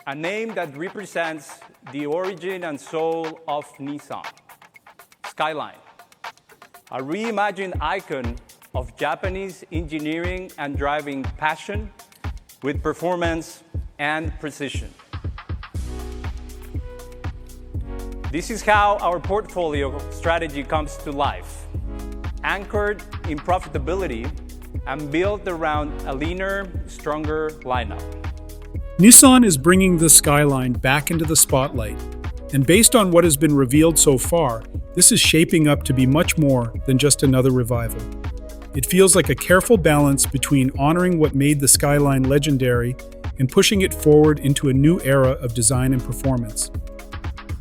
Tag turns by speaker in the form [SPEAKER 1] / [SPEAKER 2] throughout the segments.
[SPEAKER 1] a name that represents the origin and soul of Nissan. Skyline, a reimagined icon of Japanese engineering and driving passion with performance and precision. This is how our portfolio strategy comes to life, anchored in profitability and built around a leaner, stronger lineup.
[SPEAKER 2] Nissan is bringing the Skyline back into the spotlight, and based on what has been revealed so far, this is shaping up to be much more than just another revival. It feels like a careful balance between honoring what made the Skyline legendary and pushing it forward into a new era of design and performance.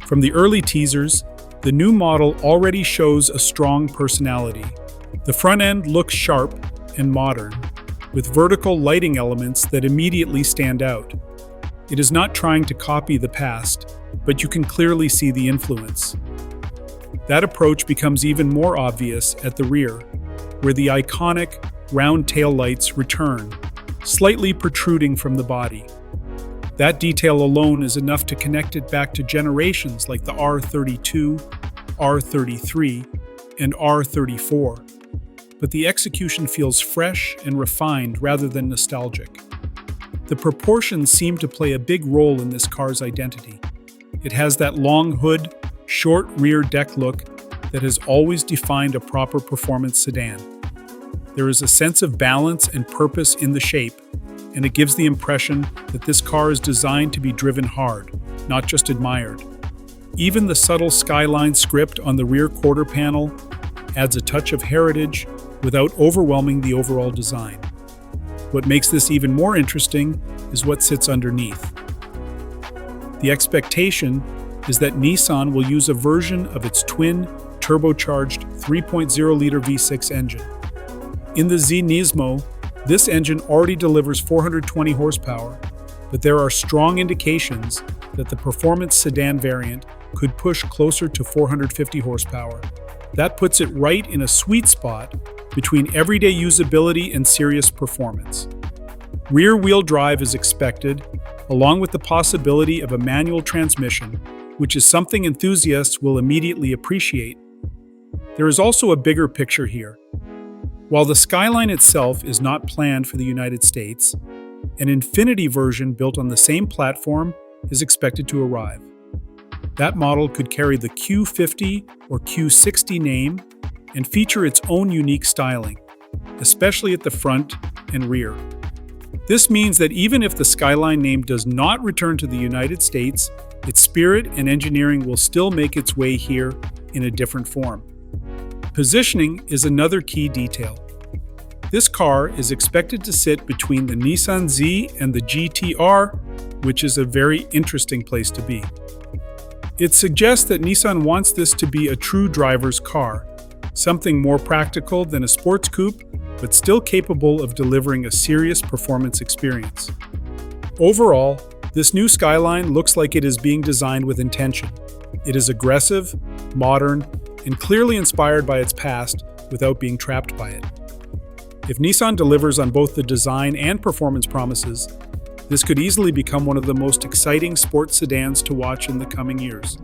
[SPEAKER 2] From the early teasers, the new model already shows a strong personality. The front end looks sharp and modern, with vertical lighting elements that immediately stand out. It is not trying to copy the past, but you can clearly see the influence. That approach becomes even more obvious at the rear, where the iconic round taillights return, slightly protruding from the body. That detail alone is enough to connect it back to generations like the R32, R33, and R34. But the execution feels fresh and refined rather than nostalgic. The proportions seem to play a big role in this car's identity. It has that long hood, short rear deck look that has always defined a proper performance sedan. There is a sense of balance and purpose in the shape, and it gives the impression that this car is designed to be driven hard, not just admired. Even the subtle Skyline script on the rear quarter panel adds a touch of heritage without overwhelming the overall design. What makes this even more interesting is what sits underneath. The expectation is that Nissan will use a version of its twin turbocharged 3.0-liter V6 engine. In the Z Nismo, this engine already delivers 420 horsepower, but there are strong indications that the performance sedan variant could push closer to 450 horsepower. That puts it right in a sweet spot between everyday usability and serious performance. Rear-wheel drive is expected, along with the possibility of a manual transmission, which is something enthusiasts will immediately appreciate. There is also a bigger picture here. While the Skyline itself is not planned for the United States, an Infiniti version built on the same platform is expected to arrive. That model could carry the Q50 or Q60 name and feature its own unique styling, especially at the front and rear. This means that even if the Skyline name does not return to the United States, its spirit and engineering will still make its way here in a different form. Positioning is another key detail. This car is expected to sit between the Nissan Z and the GT-R, which is a very interesting place to be. It suggests that Nissan wants this to be a true driver's car, something more practical than a sports coupe, but still capable of delivering a serious performance experience. Overall, this new Skyline looks like it is being designed with intention. It is aggressive, modern, and clearly inspired by its past without being trapped by it. If Nissan delivers on both the design and performance promises, this could easily become one of the most exciting sports sedans to watch in the coming years.